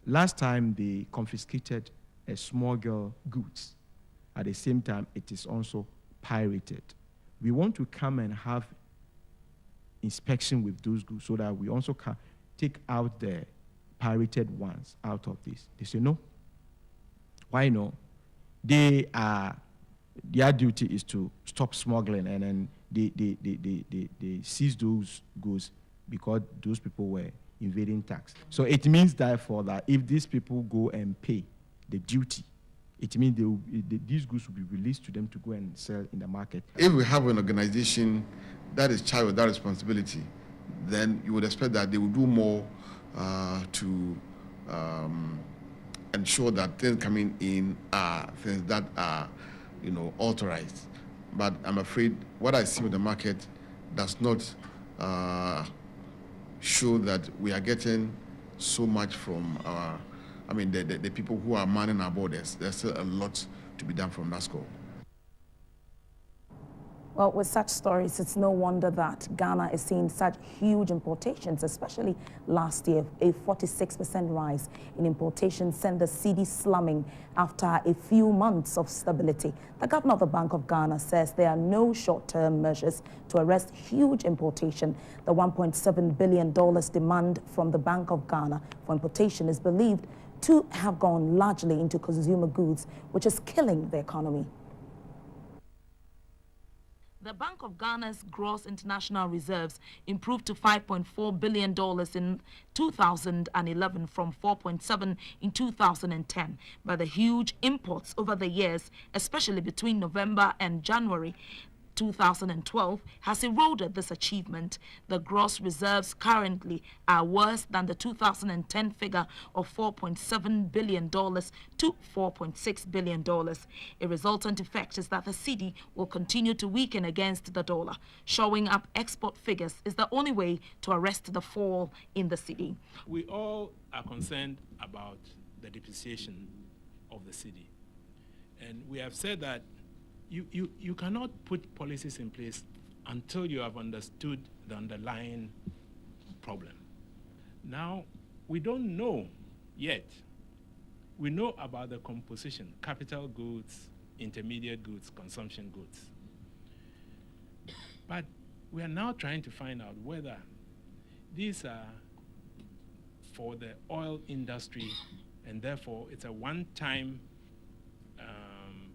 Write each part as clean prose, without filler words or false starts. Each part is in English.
Last time they confiscated a smuggle goods. At the same time, it is also pirated. We want to come and have inspection with those goods so that we also can take out the pirated ones out of this. They say no. Why no? Their duty is to stop smuggling, and then they seize those goods because those people were evading tax. So it means therefore that if these people go and pay the duty, it means these goods will be released to them to go and sell in the market. If we have an organization that is charged with that responsibility, then you would expect that they will do more to ensure that things coming in are things that are, authorized. But I'm afraid what I see with the market does not show that we are getting so much from the people who are manning our borders. There's still a lot to be done from that score. Well, with such stories, it's no wonder that Ghana is seeing such huge importations, especially last year. A 46% rise in importations sent the cedi slumming after a few months of stability. The governor of the Bank of Ghana says there are no short-term measures to arrest huge importation. The $1.7 billion demand from the Bank of Ghana for importation is believed to have gone largely into consumer goods, which is killing the economy. The Bank of Ghana's gross international reserves improved to $5.4 billion in 2011 from $4.7 in 2010. But the huge imports over the years, especially between November and January 2012, has eroded this achievement. The gross reserves currently are worse than the 2010 figure of $4.7 billion to $4.6 billion. A resultant effect is that the cedi will continue to weaken against the dollar. Showing up export figures is the only way to arrest the fall in the cedi. We all are concerned about the depreciation of the cedi. And we have said that you cannot put policies in place until you have understood the underlying problem. Now, we don't know yet. We know about the composition: capital goods, intermediate goods, consumption goods. But we are now trying to find out whether these are for the oil industry, and therefore it's a one-time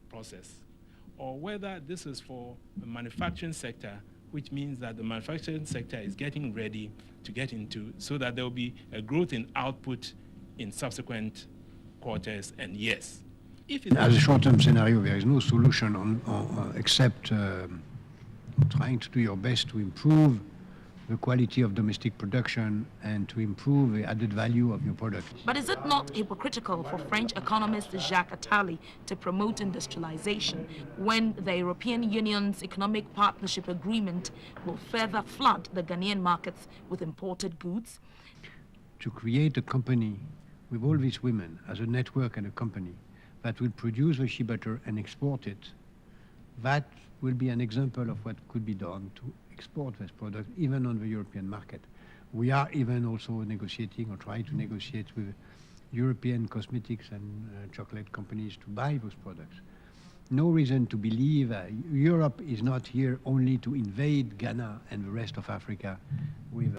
process, or whether this is for the manufacturing sector, which means that the manufacturing sector is getting ready to get into, so that there will be a growth in output in subsequent quarters and years. As a short-term scenario, there is no solution except trying to do your best to improve the quality of domestic production and to improve the added value of your product. But is it not hypocritical for French economist Jacques Attali to promote industrialization when the European Union's economic partnership agreement will further flood the Ghanaian markets with imported goods? To create a company with all these women as a network and a company that will produce the shea butter and export it, that will be an example of what could be done to export this product even on the European market. We are even also negotiating or trying to negotiate with European cosmetics and chocolate companies to buy those products. No reason to believe Europe is not here only to invade Ghana and the rest of Africa with